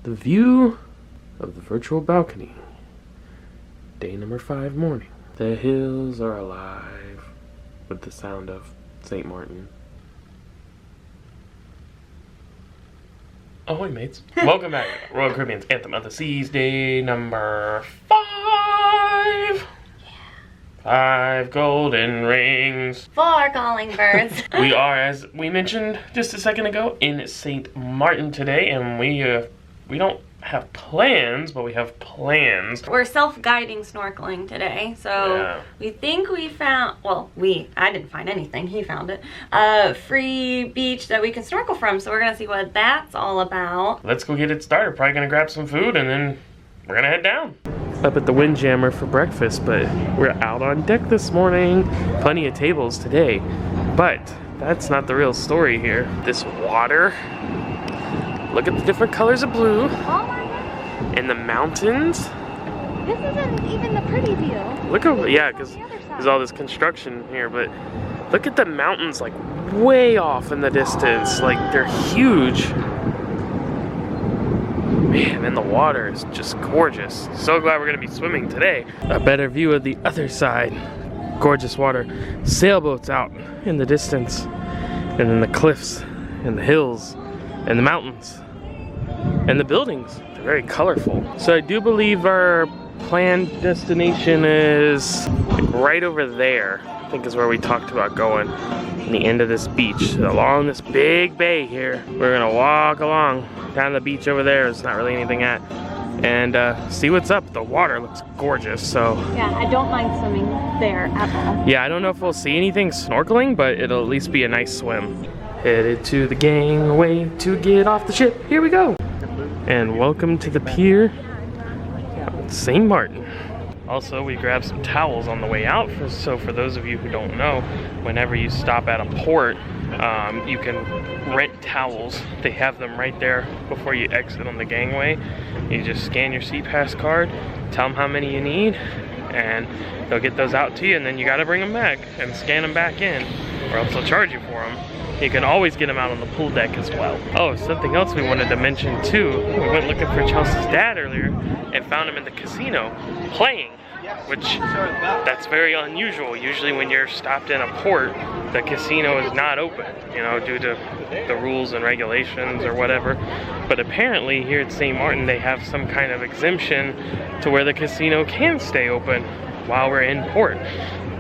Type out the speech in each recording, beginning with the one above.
The view of the virtual balcony. Day number 5 morning. The hills are alive with the sound of St. Martin. Ahoy, mates. Welcome back to Royal Caribbean's Anthem of the Seas, day number 5. 5 golden rings. 4 calling birds. We are, as we mentioned just a second ago, in St. Martin today, and we don't have plans, but we have plans. We're self-guiding snorkeling today, so we think we found, well, I didn't find anything, he found it, a free beach that we can snorkel from, so we're gonna see what that's all about. Let's go get it started. Probably gonna grab some food and then we're gonna head down. Up at the Windjammer for breakfast, but we're out on deck this morning. Plenty of tables today, but that's not the real story here. This water, look at the different colors of blue. Oh my God. And the mountains. This isn't even the pretty view. Look over, yeah, because there's all this construction here, but look at the mountains like way off in the distance. Like they're huge. Man, and the water is just gorgeous. So glad we're gonna be swimming today. A better view of the other side. Gorgeous water. Sailboats out in the distance. And then the cliffs and the hills and the mountains and the buildings. They're very colorful. So I do believe our planned destination is like right over there. I think is where we talked about going. In the end of this beach, along this big bay here. We're gonna walk along down the beach over there. There's not really anything at, and see what's up. The water looks gorgeous, so yeah, I don't mind swimming there at all. Yeah, I don't know if we'll see anything snorkeling, but it'll at least be a nice swim. Headed to the gangway to get off the ship. Here we go. And welcome to the pier, St. Martin. Also, we grabbed some towels on the way out, so for those of you who don't know, whenever you stop at a port, you can rent towels. They have them right there before you exit on the gangway. You just scan your SeaPass card, tell them how many you need, and they'll get those out to you, and then you gotta bring them back and scan them back in, or else they'll charge you for them. You can always get them out on the pool deck as well. Oh, something else we wanted to mention too. We went looking for Chelsea's dad earlier and found him in the casino playing, which that's very unusual. Usually when you're stopped in a port, the casino is not open, you know, due to the rules and regulations or whatever. But apparently here at St. Martin, they have some kind of exemption to where the casino can stay open while we're in port.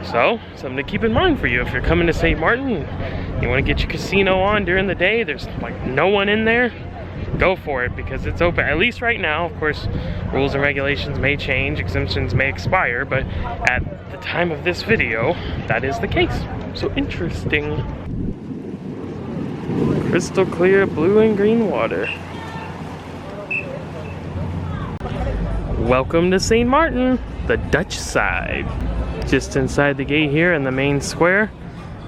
So, something to keep in mind for you. If you're coming to St. Martin, you want to get your casino on during the day, there's like no one in there, go for it because it's open. At least right now, of course, rules and regulations may change, exemptions may expire, but at the time of this video, that is the case. So interesting. Crystal clear blue and green water. Welcome to St. Martin, the Dutch side. Just inside the gate here in the main square.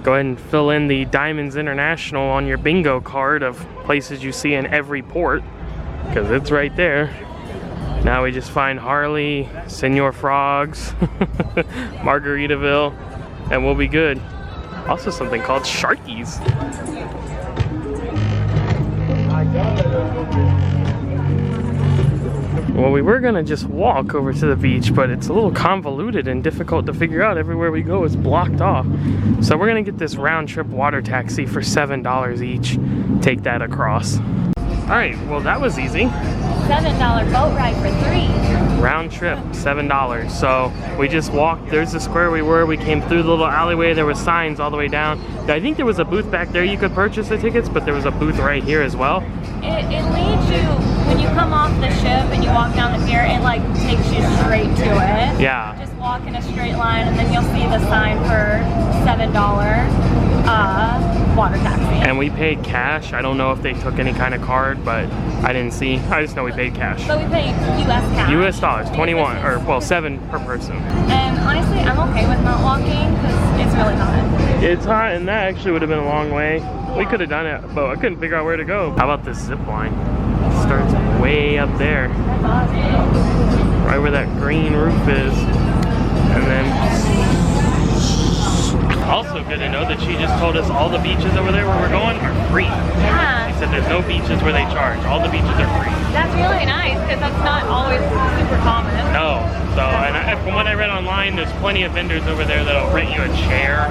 Go ahead and fill in the Diamonds International on your bingo card of places you see in every port, because it's right there. Now we just find Harley, Senor Frogs, Margaritaville, and we'll be good. Also something called Sharkies. Well, we were gonna just walk over to the beach, but it's a little convoluted and difficult to figure out. Everywhere we go is blocked off. So we're gonna get this round trip water taxi for $7 each. Take that across. All right, well that was easy. $7 boat ride for 3. Round trip, $7. So we just walked, there's the square we were, we came through the little alleyway, there were signs all the way down. I think there was a booth back there you could purchase the tickets, but there was a booth right here as well. It leads you, when you come off the ship and you walk down the pier, it like takes you straight to it. Yeah. Just walk in a straight line and then you'll see the sign for $7 water taxi. And we paid cash. I don't know if they took any kind of card, but I didn't see. I just know we paid cash. But we paid US cash. US dollars, 21, or well, 7 per person. And honestly, I'm okay with not walking because it's really hot. It's hot, and that actually would have been a long way. We could have done it, but I couldn't figure out where to go. How about this zip line? It starts way up there. That's awesome. Right where that green roof is. And then also good to know that she just told us all the beaches over there where we're going are free. Yeah. She said there's no beaches where they charge. All the beaches are free. That's really nice. always super common. No. So, from what I read online, there's plenty of vendors over there that'll rent you a chair,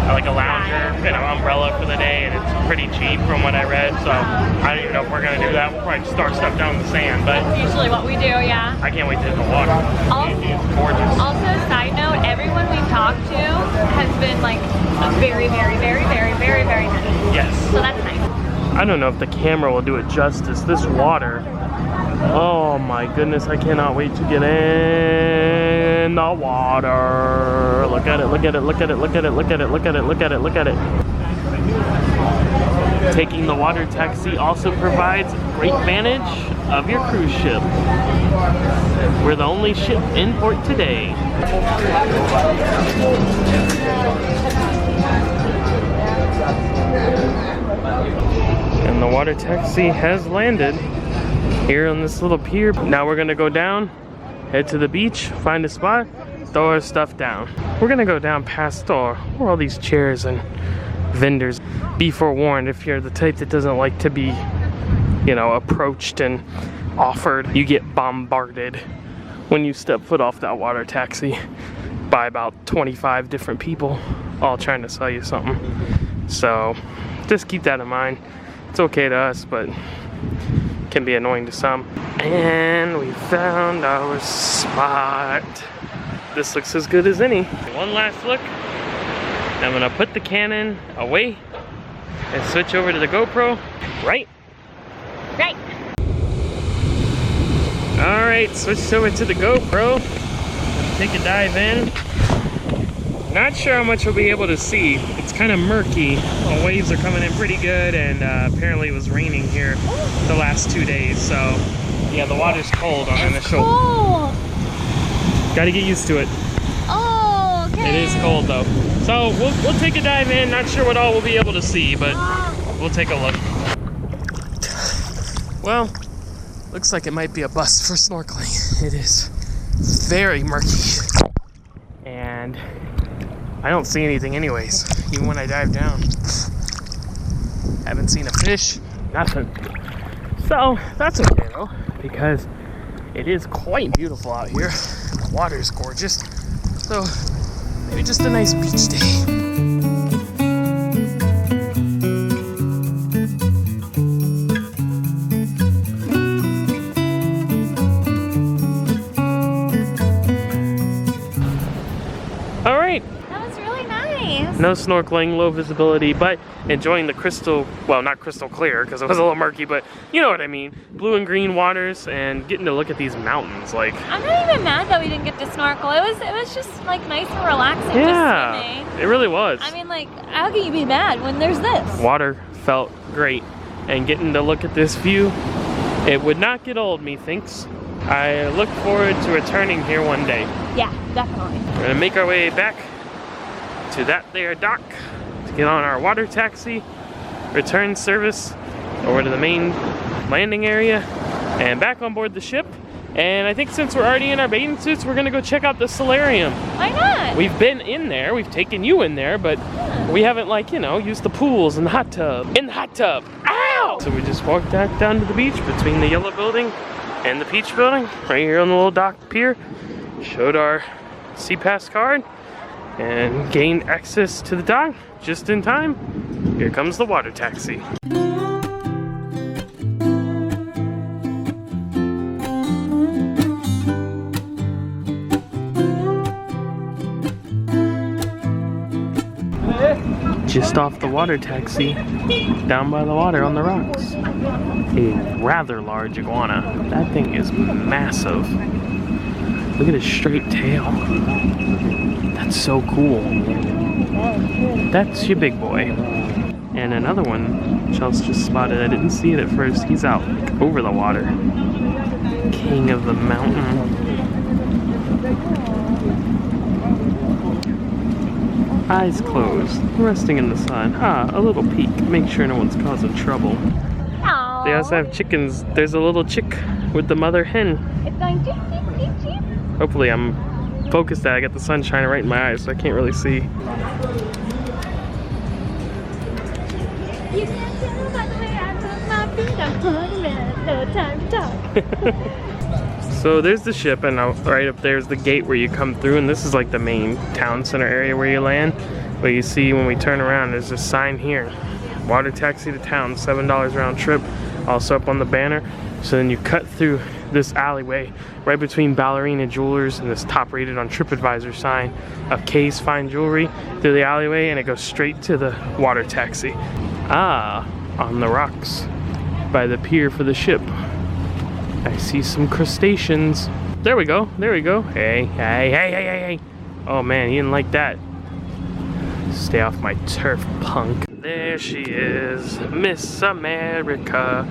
like a lounger, and an umbrella for the day, and it's pretty cheap from what I read. So I don't even know if we're gonna do that. We'll probably just start stuff down in the sand, but that's usually what we do, yeah. I can't wait to hit the water. It's gorgeous. Also, side note, everyone we've talked to has been like very, very, very, very, very, very nice. Yes. So that's nice. I don't know if the camera will do it justice. This water. Oh my goodness, I cannot wait to get in the water. Look at it, look at it, look at it, look at it, look at it, look at it, look at it, look at it. Taking the water taxi also provides great advantage of your cruise ship. We're the only ship in port today. And the water taxi has landed here on this little pier. Now we're gonna go down, head to the beach, find a spot, throw our stuff down. We're gonna go down past where all these chairs and vendors. Be forewarned, if you're the type that doesn't like to be, you know, approached and offered, you get bombarded when you step foot off that water taxi by about 25 different people all trying to sell you something. So just keep that in mind. It's okay to us, but can be annoying to some. And we found our spot. This looks as good as any. One last look. I'm gonna put the Canon away and switch over to the GoPro. Right? Right. All right, switched over to the GoPro. Let's take a dive in. Not sure how much we'll be able to see. It's kind of murky. The waves are coming in pretty good, and apparently it was raining here the last 2 days. So yeah, the water's cold on initial. Cold. Got to get used to it. Oh, okay. It is cold though. So we'll take a dive in. Not sure what all we'll be able to see, but we'll take a look. Well, looks like it might be a bust for snorkeling. It is very murky, and I don't see anything anyways, even when I dive down. Haven't seen a fish, nothing. So that's okay though, because it is quite beautiful out here. The water is gorgeous. So maybe just a nice beach day. All right. No snorkeling, low visibility, but enjoying the crystal, well, not crystal clear because it was a little murky, but you know what I mean. Blue and green waters and getting to look at these mountains. Like, I'm not even mad that we didn't get to snorkel. It was just like nice and relaxing. Yeah, just swimming. It really was. I mean, like, how can you be mad when there's this? Water felt great, and getting to look at this view, it would not get old, methinks. I look forward to returning here one day. Yeah, definitely. We're gonna make our way back to that there dock to get on our water taxi, return service over to the main landing area, and back on board the ship. And I think since we're already in our bathing suits, we're gonna go check out the Solarium. Why not? We've been in there, we've taken you in there, but we haven't, like, you know, used the pools and the hot tub. In the hot tub! Ow! So we just walked back down to the beach between the yellow building and the peach building, right here on the little dock pier. Showed our Sea Pass card and gained access to the dock just in time. Here comes the water taxi. Just off the water taxi, down by the water on the rocks, a rather large iguana. That thing is massive. Look at his straight tail. That's so cool. That's your big boy. And another one Chelsea just spotted. I didn't see it at first. He's out like, over the water. King of the mountain. Eyes closed, resting in the sun. Ah, a little peek. Make sure no one's causing trouble. Aww. They also have chickens. There's a little chick with the mother hen. It's going cheep, cheep, cheep, cheep. Hopefully I'm focused that I got the sun shining right in my eyes, so I can't really see. You can't tell by the way I put my feet on. No time to talk. So there's the ship, and right up there's the gate where you come through, and this is like the main town center area where you land. But you see when we turn around, there's a sign here. Water taxi to town, $7 round trip. Also up on the banner. So then you cut through this alleyway right between Ballerina Jewelers and this top rated on TripAdvisor sign of Kay's Fine Jewelry through the alleyway, and it goes straight to the water taxi. Ah, on the rocks by the pier for the ship. I see some crustaceans. There we go, there we go. Hey, hey, hey, hey, hey, hey. Oh man, he didn't like that. Stay off my turf, punk. There she is, Miss America,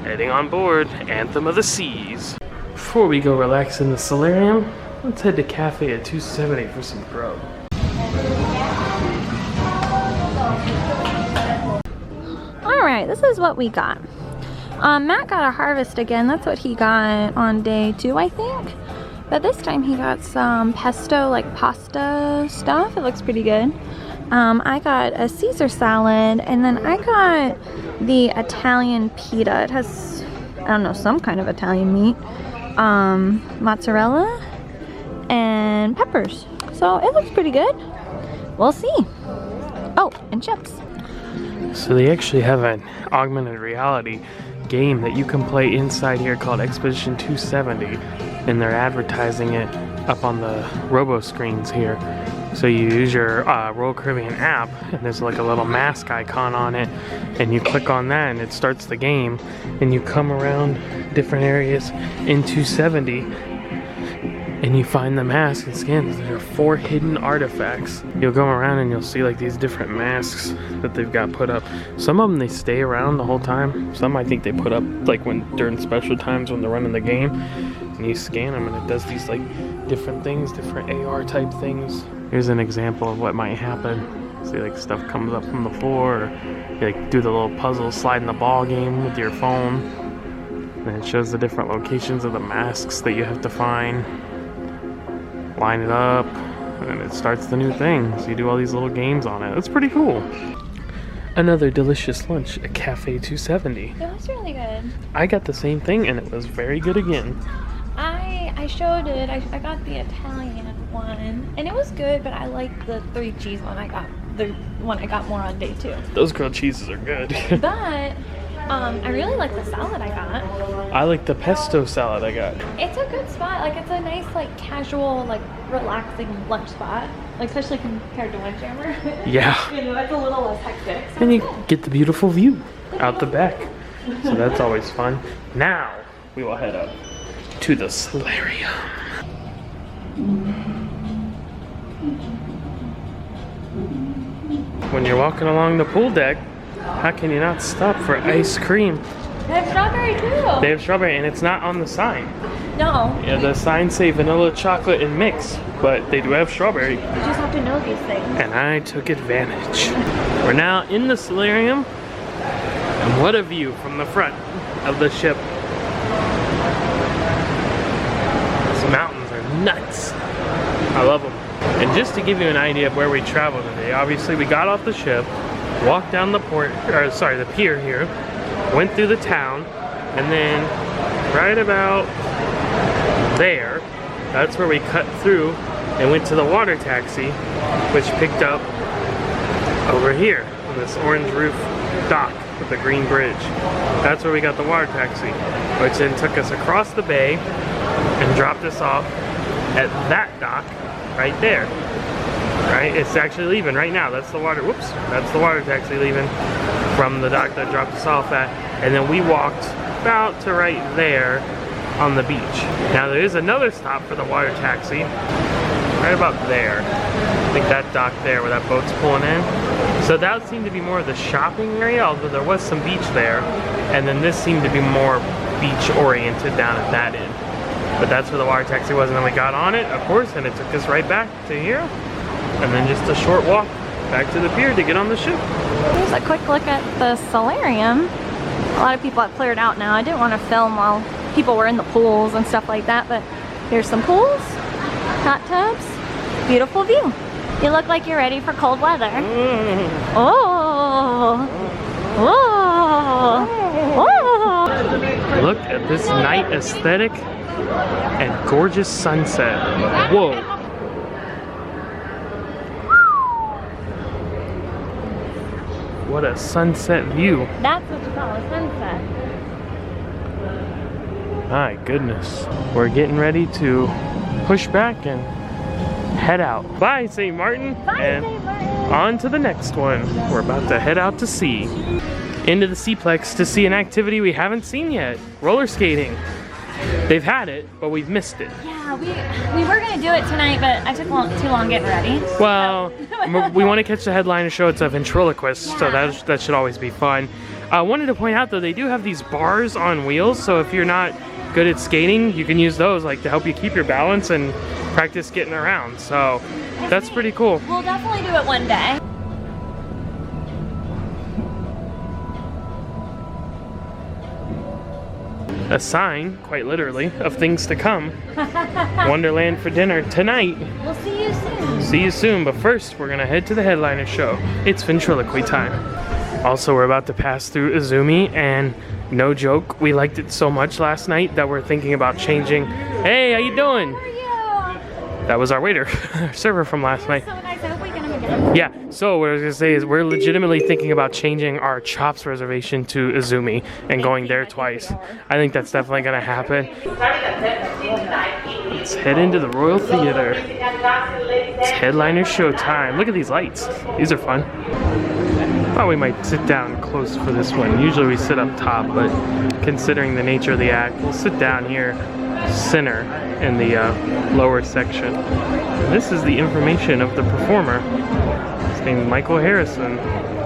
heading on board Anthem of the Seas. Before we go relax in the Solarium, let's head to Cafe at 270 for some grub. Alright, this is what we got. Matt got a harvest again. That's what he got on day 2, I think. But this time he got some pesto, like pasta stuff. It looks pretty good. I got a Caesar salad, and then I got the Italian pita. It has, I don't know, some kind of Italian meat. Mozzarella and peppers. So it looks pretty good. We'll see. Oh, and chips. So they actually have an augmented reality game that you can play inside here called Expedition 270, and they're advertising it up on the robo screens here. So you use your Royal Caribbean app, and there's like a little mask icon on it, and you click on that and it starts the game, and you come around different areas in 270 and you find the mask and scan. There are 4 hidden artifacts. You'll go around and you'll see like these different masks that they've got put up. Some of them they stay around the whole time. Some I think they put up like during special times when they're running the game, and you scan them and it does these like different things, different AR type things. Here's an example of what might happen. See, like stuff comes up from the floor, or you like do the little puzzle sliding the ball game with your phone, and it shows the different locations of the masks that you have to find. Line it up, and it starts the new thing. So you do all these little games on it. It's pretty cool. Another delicious lunch at Cafe 270. It was really good. I got the same thing, and it was very good again. I showed it. I got the Italian one, and it was good, but I like the 3 cheese one. I got the one I got more on day 2. Those grilled cheeses are good. But I really like the salad I got. I like the pesto salad I got. It's a good spot. Like, it's a nice, like, casual, like, relaxing lunch spot. Like, especially compared to Windjammer. Yeah. You know, it's a little less hectic. So And you get the beautiful view out the back. So that's always fun. Now we will head up to the Solarium. When you're walking along the pool deck, how can you not stop for ice cream? They have strawberry too. They have strawberry, and it's not on the sign. No. Yeah, the signs say vanilla, chocolate, and mix, but they do have strawberry. You just have to know these things. And I took advantage. We're now in the Solarium, and what a view from the front of the ship. These mountains are nuts. I love them. And just to give you an idea of where we traveled today, obviously we got off the ship, walked down the the pier here, went through the town, and then right about there, that's where we cut through and went to the water taxi, which picked up over here on this orange roof dock with the green bridge. That's where we got the water taxi, which then took us across the bay and dropped us off at that dock right there. Right, it's actually leaving right now. That's the water. Whoops, that's the water taxi leaving from the dock that dropped us off at. And then we walked about to right there on the beach. Now there is another stop for the water taxi, right about there. I think that dock there where that boat's pulling in. So that seemed to be more of the shopping area, although there was some beach there. And then this seemed to be more beach oriented down at that end. But that's where the water taxi was, and then we got on it, of course, and it took us right back to here. And then just a short walk back to the pier to get on the ship. Here's a quick look at the Solarium. A lot of people have cleared out now. I didn't want to film while people were in the pools and stuff like that, but here's some pools, hot tubs, beautiful view. You look like you're ready for cold weather. Oh! Oh! Oh! Look at this night aesthetic and gorgeous sunset. Whoa. What a sunset view. That's what you call a sunset. My goodness. We're getting ready to push back and head out. Bye, St. Maarten. Bye, and St. Maarten. on to the next one. We're about to head out to sea. Into the Seaplex to see an activity we haven't seen yet. Roller skating. They've had it, but we've missed it. Yeah, we were gonna do it tonight, but I took too long getting ready. Well, we want to catch the headliner show. It's a ventriloquist, so that should always be fun. I wanted to point out though, they do have these bars on wheels, so if you're not good at skating, you can use those like to help you keep your balance and practice getting around. So that's pretty cool. We'll definitely do it one day. A sign, quite literally, of things to come. Wonderland for dinner tonight. We'll see you soon. See you soon, but first we're gonna head to the headliner show. It's ventriloquy time. Also, we're about to pass through Izumi, and no joke, we liked it so much last night that we're thinking about changing. Hey, how you doing? How are you? That was our waiter, our server from last night. So nice. I hope we can have again. Yeah, so what I was gonna say is we're legitimately thinking about changing our Chops reservation to Izumi and going there twice. I think that's definitely gonna happen. Let's head into the Royal Theater. It's headliner show time. Look at these lights. These are fun. Thought we might sit down close for this one. Usually we sit up top, but considering the nature of the act, we'll sit down here, center in the lower section. This is the information of the performer. His name is Michael Harrison,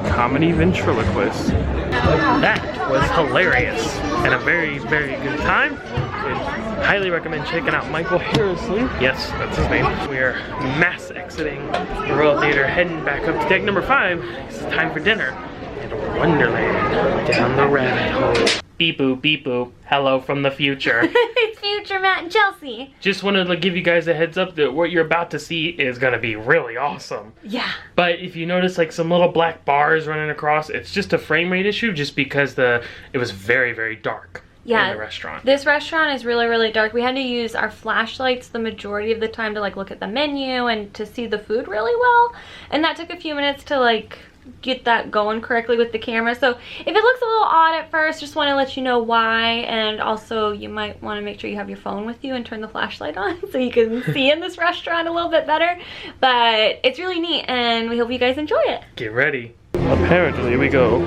comedy ventriloquist. That was hilarious and a very, very good time. Would highly recommend checking out Michael Harrison. Yes, that's his name. We are mass exiting the Royal Theater, heading back up to deck number 5. It's time for dinner in Wonderland down the rabbit hole. Beep boop, beep boop. Hello from the future. It's future Matt and Chelsea. Just wanted to give you guys a heads up that what you're about to see is gonna be really awesome. Yeah. But if you notice like some little black bars running across, it's just a frame rate issue just because it was very, very dark. Yeah, in the restaurant. This restaurant is really, really dark. We had to use our flashlights the majority of the time to like look at the menu and to see the food really well. And that took a few minutes to like get that going correctly with the camera. So if it looks a little odd at first, just want to let you know why. And also you might want to make sure you have your phone with you and turn the flashlight on so you can see in this restaurant a little bit better. But it's really neat and we hope you guys enjoy it. Get ready. Apparently we go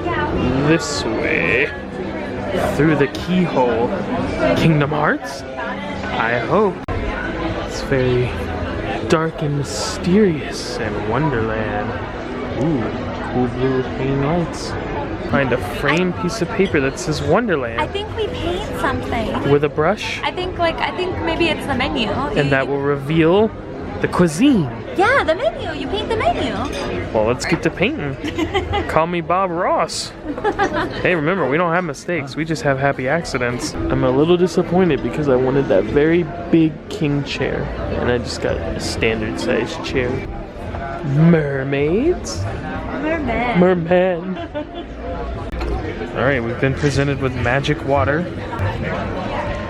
this way. Through the keyhole. Kingdom Hearts? I hope. It's very dark and mysterious and Wonderland. Ooh, cool blue hanging lights. Find a framed piece of paper that says Wonderland. I think we paint something. With a brush? I think maybe it's the menu. And that will reveal the cuisine. Yeah, the menu. You paint the menu. Well, let's get to painting. Call me Bob Ross. Hey, remember, we don't have mistakes. We just have happy accidents. I'm a little disappointed because I wanted that very big king chair. And I just got a standard sized chair. Mermaids? Merman. Alright, we've been presented with magic water.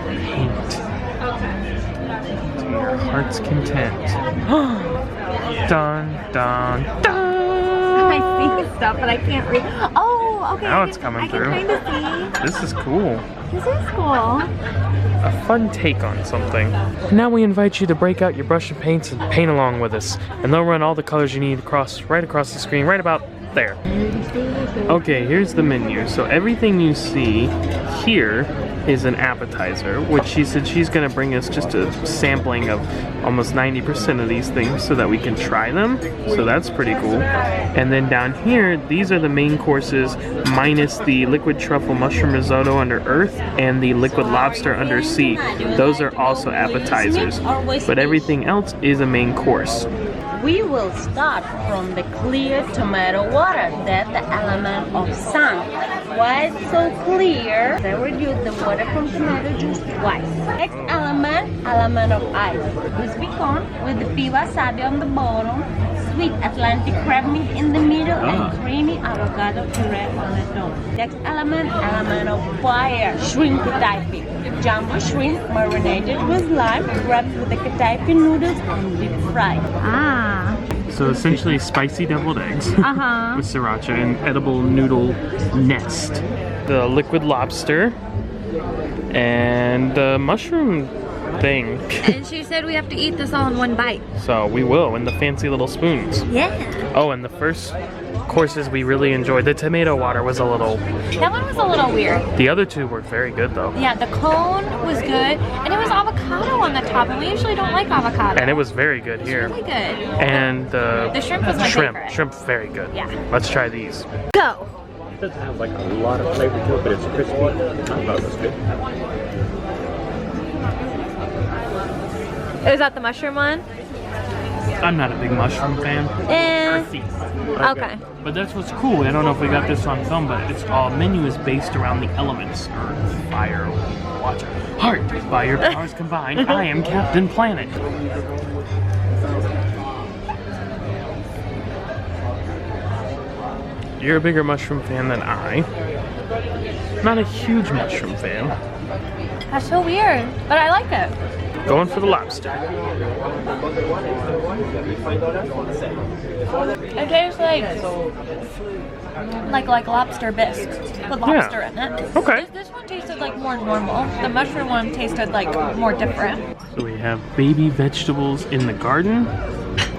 Paint. To your heart's content. Dun, dun, dun. I see stuff, but I can't read. Oh, okay. Now it's coming through. I can kind of see. This is cool. This is cool. A fun take on something. Now we invite you to break out your brush and paints and paint along with us. And they'll run all the colors you need right across the screen, right about there. Okay, here's the menu. So everything you see here is an appetizer, which she said she's gonna bring us just a sampling of almost 90% of these things so that we can try them. So that's pretty cool. And then down here, these are the main courses minus the liquid truffle mushroom risotto under earth and the liquid lobster under sea. Those are also appetizers, but everything else is a main course. We will start from the clear tomato water, that's the element of sun. why it's so clear. They would use the water from tomato juice twice. Next element of ice. Crispy corn with the pea wasabi on the bottom, sweet Atlantic crab meat in the middle, and creamy avocado puree on the top. Next element of fire. Shrimp kataipi. Jumbo shrimp marinated with lime, wrapped with the kataipi noodles and deep fried. Ah. So essentially spicy deviled eggs with sriracha and edible noodle nest. The liquid lobster and the mushroom thing. And she said we have to eat this all in one bite. So we will, in the fancy little spoons. Yeah. Oh, and the first courses we really enjoyed. The tomato water was a little... That one was a little weird. The other two were very good though. Yeah, the cone was good, and it was avocado on the top, and we usually don't like avocado. And it was very good here. Really good. And the shrimp was my favorite. Shrimp, very good. Yeah. Let's try these. Go. It doesn't have like a lot of flavor to it, but it's crispy. I thought it was good. Is that the mushroom one? I'm not a big mushroom fan. Earthy. Okay. But that's what's cool. I don't know if we got this on film, but its menu is based around the elements: earth, fire, water, heart. By your powers combined, I am Captain Planet. You're a bigger mushroom fan than I. Not a huge mushroom fan. That's so weird, but I like it. Going for the lobster. It tastes like lobster bisque with lobster in it. Okay. This one tasted like more normal. The mushroom one tasted like more different. So we have baby vegetables in the garden.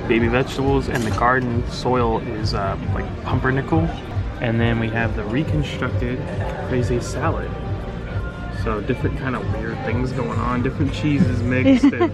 Baby vegetables, and the garden soil is like pumpernickel. And then we have the reconstructed crazy salad. So different kind of weird things going on, different cheeses mixed, and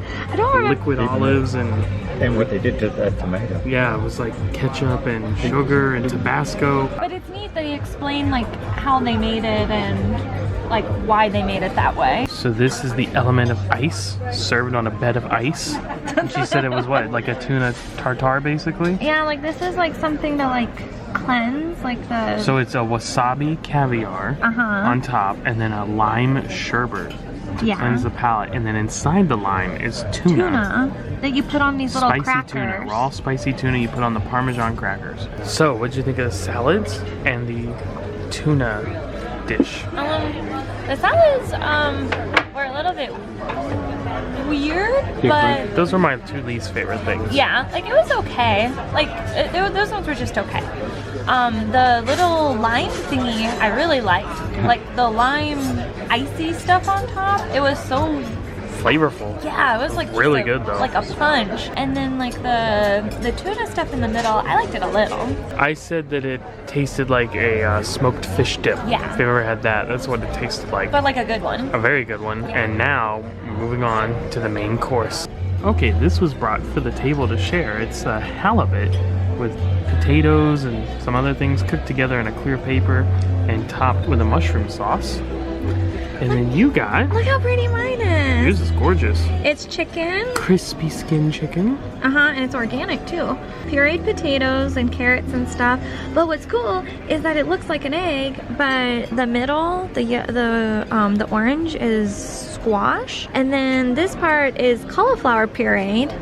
liquid olives, and what they did to that tomato. Yeah, it was like ketchup and sugar and Tabasco. But it's neat that he explained like how they made it and like why they made it that way. So this is the element of ice, served on a bed of ice. And she said it was what, like a tuna tartare basically? Yeah, like this is like something to like cleanse, like the... So it's a wasabi caviar on top, and then a lime sherbet to cleanse the palate, and then inside the lime is tuna that you put on these little crackers. Tuna, raw spicy tuna you put on the Parmesan crackers. So what'd you think of the salads and the tuna dish? The salads were a little bit weird, but those were my two least favorite things. Yeah, like it was okay. Like those ones were just okay. The little lime thingy I really liked. Like the lime icy stuff on top, it was so flavorful. Yeah, it was like really good though. Like a punch. And then like the tuna stuff in the middle, I liked it a little. I said that it tasted like a smoked fish dip. Yeah. If you've ever had that, that's what it tasted like. But like a good one. A very good one. Yeah. And now, moving on to the main course. Okay, this was brought for the table to share. It's halibut with potatoes and some other things cooked together in a clear paper and topped with a mushroom sauce. And then you got... Look how pretty mine is. Yours is gorgeous. It's chicken. Crispy skin chicken. And it's organic too. Pureed potatoes and carrots and stuff. But what's cool is that it looks like an egg, but the middle, the orange is squash. And then this part is cauliflower pureed.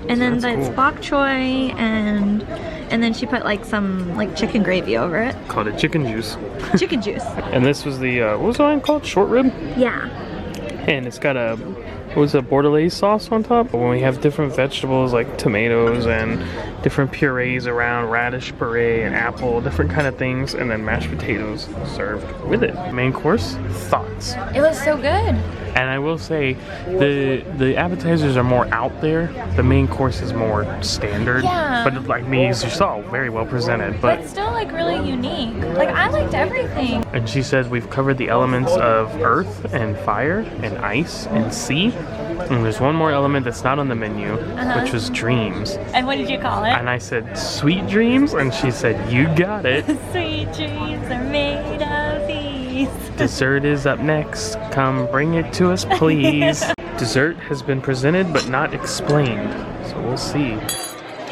And then that's cool. bok choy, and then she put like some like chicken gravy over it. Called it chicken juice. Chicken juice. And this was the, what was the one called? Short rib? Yeah. And it's got a, what was it, bordelaise sauce on top? When we have different vegetables like tomatoes and different purees around, radish puree and apple, different kind of things, and then mashed potatoes served with it. Main course, thoughts? It was so good. And I will say, the appetizers are more out there. The main course is more standard. Yeah. But like me, as you saw, very well presented. But It's still like really unique. Like I liked everything. And she says we've covered the elements of earth and fire and ice and sea. And there's one more element that's not on the menu, which was dreams. And what did you call it? And I said, sweet dreams? And she said, you got it. Sweet dreams are made of these. Dessert is up next. Come bring it to us, please. Dessert has been presented but not explained. So we'll see.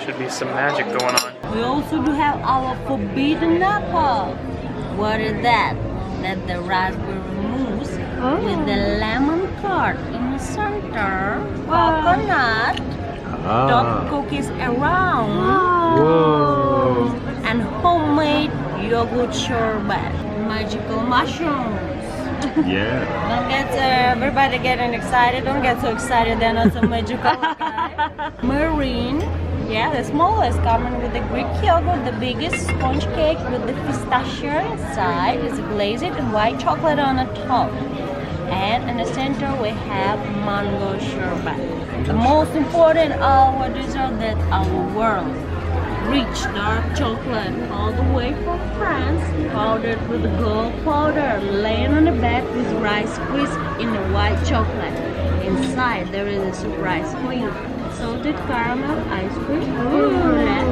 Should be some magic going on. We also do have our forbidden apple. What is that? That's the raspberry mousse with the lemon curd in the center, coconut, dot cookies around, and homemade yogurt sherbet, magical mushrooms. Yeah. Don't get everybody getting excited. Don't get so excited. They're not so magical. Marine. Yeah, the smallest coming with the Greek yogurt, the biggest sponge cake with the pistachio inside. It's glazed and white chocolate on the top. And in the center we have mango sherbet. The most important our dessert that our world. Rich dark chocolate all the way from France, powdered with gold powder, laying on the bed with rice crisp in the white chocolate. Inside there is a surprise cream, salted caramel ice cream, red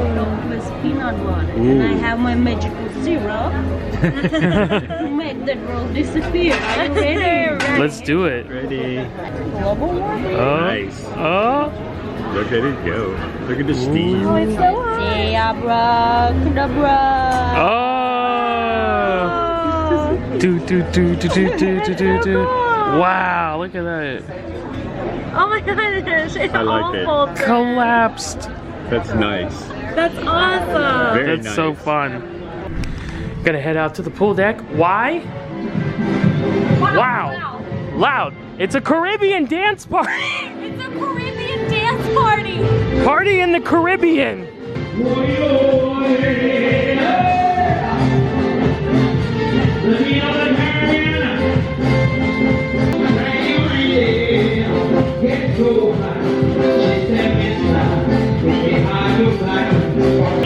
with peanut butter. And I have my magical syrup to make the roll disappear. Are you ready? Let's do it. Ready. Global warming. Oh. Nice. Oh. Look at it go. Look at the steam. Oh, it's so hot. Abracadabra. Oh. Do. Wow, look at that. Oh my gosh, it's I like it. awful. Collapsed. That's nice. That's awesome. Very That's nice. so fun. Gonna head out to the pool deck. Why? Wow. Loud. It's a Caribbean dance party. It's a Caribbean dance party. Party in the Caribbean.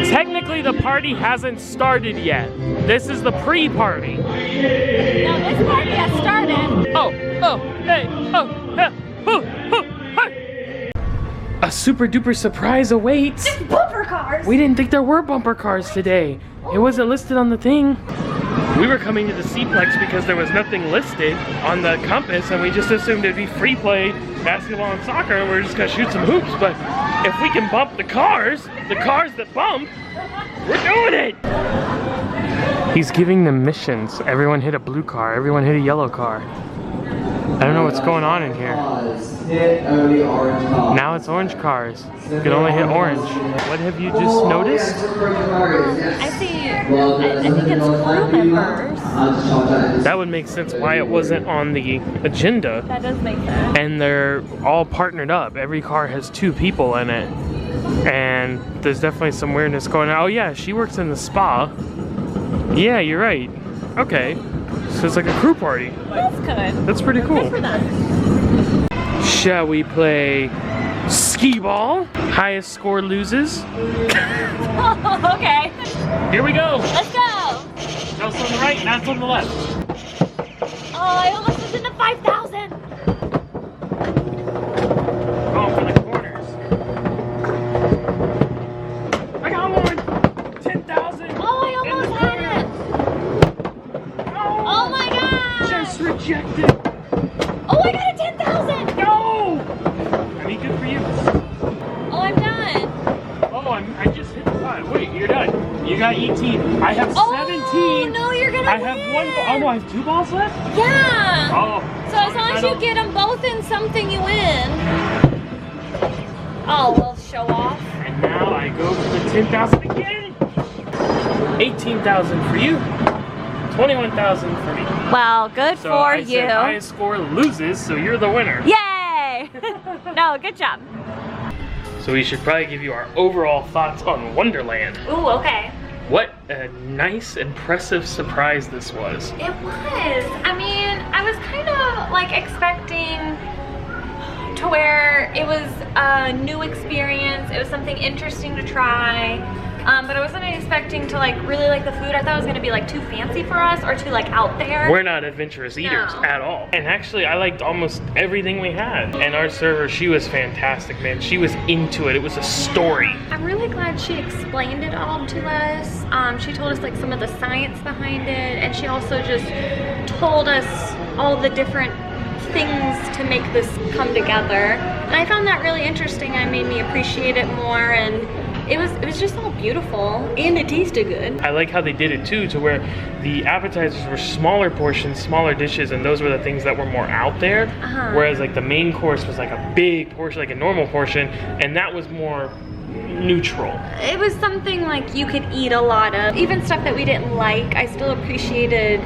Technically, the party hasn't started yet. This is the pre-party. No, this party has started. Oh, hey, hey. A super duper surprise awaits. Bumper cars. We didn't think there were bumper cars today. It wasn't listed on the thing. We were coming to the C-Plex because there was nothing listed on the compass and we just assumed it'd be free play, basketball and soccer, and we're just gonna shoot some hoops. But if we can bump the cars that bump, we're doing it! He's giving them missions. Everyone hit a blue car, everyone hit a yellow car. I don't know what's going on in here. Hit only orange cars. Now it's orange cars. You can only hit orange. What have you just noticed? I see. I think it's crew members. That would make sense why it wasn't on the agenda. That does make sense. And they're all partnered up. Every car has 2 people in it. And there's definitely some weirdness going on. Oh yeah, she works in the spa. Yeah, you're right. Okay. So it's like a crew party. That's good. That's pretty cool. Good for them. Shall we play skee ball? Highest score loses. Okay. Here we go. Let's go. That's on the right, that's on the left. Oh, I almost was in the 5,000. Going for the corners. I got one. 10,000. Oh, I almost had it. Oh my god. Just rejected. Oh, I got a 10,000. No. I mean, good for you. Oh, I'm done. Oh, I just hit the 5. Wait, you're done. You got 18. I have Oh, 17. no, you're gonna I win. have 1. Oh no, I have 2 balls left. Yeah. Oh. So as long as you get them both in something, you win. Oh, well, show off. And now I go for the 10,000 again. 18,000 for you. 21,000 for me. Well, good So for I you. said highest score loses, so you're the winner. Yay! No, good job. So we should probably give you our overall thoughts on Wonderland. Ooh, okay. What a nice, impressive surprise this was. It was. I mean, I was kind of like expecting to where it was a new experience. It was something interesting to try. But I wasn't expecting to like really like the food. I thought it was gonna be like too fancy for us or too like out there. We're not adventurous eaters No. at all. And actually, I liked almost everything we had. And our server, she was fantastic, man. She was into it. It was a story. I'm really glad she explained it all to us. She told us like some of the science behind it, and she also just told us all the different things to make this come together. And I found that really interesting. It made me appreciate it more, and it was just all beautiful, and it tasted good. I like how they did it too, to where the appetizers were smaller portions, smaller dishes, and those were the things that were more out there. Whereas like the main course was like a big portion, like a normal portion, and that was more neutral. It was something like you could eat a lot of. Even stuff that we didn't like, I still appreciated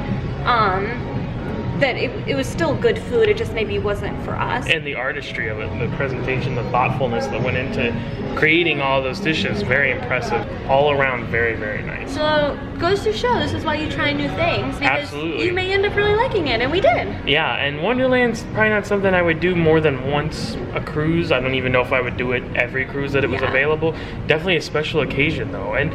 that it was still good food, it just maybe wasn't for us. And the artistry of it, the presentation, the thoughtfulness that went into creating all those dishes, very impressive. All around very, very nice. So, goes to show, this is why you try new things, because Absolutely. you may end up really liking it, and we did. Yeah, and Wonderland's probably not something I would do more than once a cruise. I don't even know if I would do it every cruise that it was available. Definitely a special occasion though. And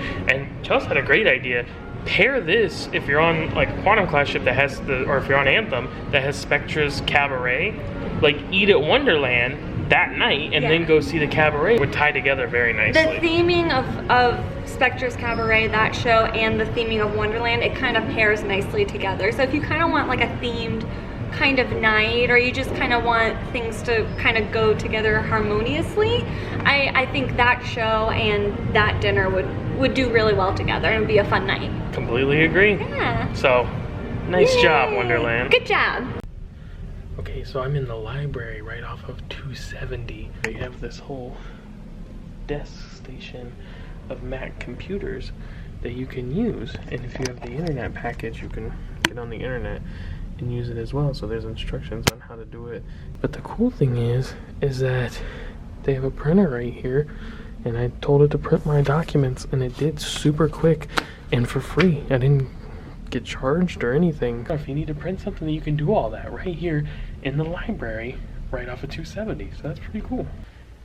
Chelsea had a great idea. Pair this if you're on like a Quantum class ship that has or if you're on Anthem that has Spectra's Cabaret, like eat at Wonderland that night and then go see the Cabaret. Would tie together very nicely. The theming of Spectra's Cabaret, that show, and the theming of Wonderland, it kind of pairs nicely together. So if you kind of want like a themed kind of night, or you just kind of want things to kind of go together harmoniously, I think that show and that dinner would do really well together and be a fun night. Completely agree. Yeah. So, nice job, Wonderland. Good job. Okay, so I'm in the library right off of 270. They have this whole desk station of Mac computers that you can use. And if you have the internet package, you can get on the internet and use it as well. So there's instructions on how to do it. But the cool thing is that they have a printer right here. And I told it to print my documents, and it did super quick and for free. I didn't get charged or anything. If you need to print something, you can do all that right here in the library right off of 270. So that's pretty cool.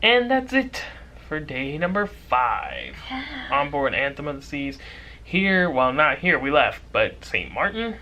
And that's it for day number 5 on board Anthem of the Seas. Here, well, not here, we left, but St. Martin,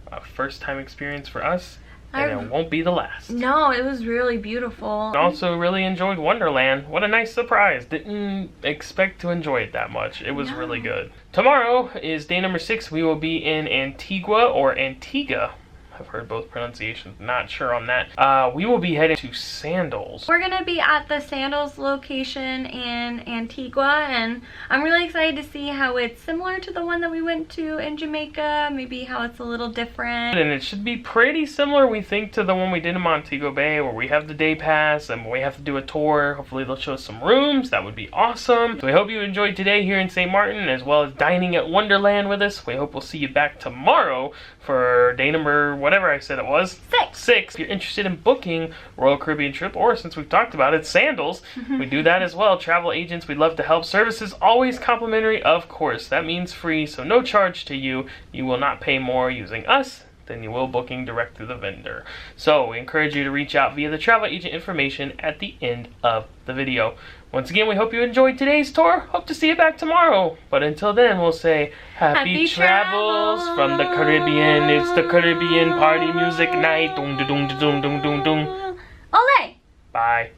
a first time experience for us. And it won't be the last. No, it was really beautiful. I also really enjoyed Wonderland. What a nice surprise. Didn't expect to enjoy it that much. It was really good. Tomorrow is day number 6. We will be in Antigua or Antigua. I've heard both pronunciations, not sure on that. We will be heading to Sandals. We're gonna be at the Sandals location in Antigua, and I'm really excited to see how it's similar to the one that we went to in Jamaica, maybe how it's a little different. And it should be pretty similar, we think, to the one we did in Montego Bay, where we have the day pass and we have to do a tour. Hopefully they'll show us some rooms. That would be awesome. So we hope you enjoyed today here in St. Martin, as well as dining at Wonderland with us. We hope we'll see you back tomorrow for day number whatever I said it was. 6. If you're interested in booking Royal Caribbean trip, or since we've talked about it, Sandals, we do that as well. Travel agents, we'd love to help. Services always complimentary, of course. That means free, so no charge to you. You will not pay more using us than you will booking direct through the vendor. So we encourage you to reach out via the travel agent information at the end of the video. Once again, we hope you enjoyed today's tour. Hope to see you back tomorrow. But until then, we'll say happy travels from the Caribbean. It's the Caribbean party music night. Doom, doom, doom, doom, doom, doom. Ole! Bye.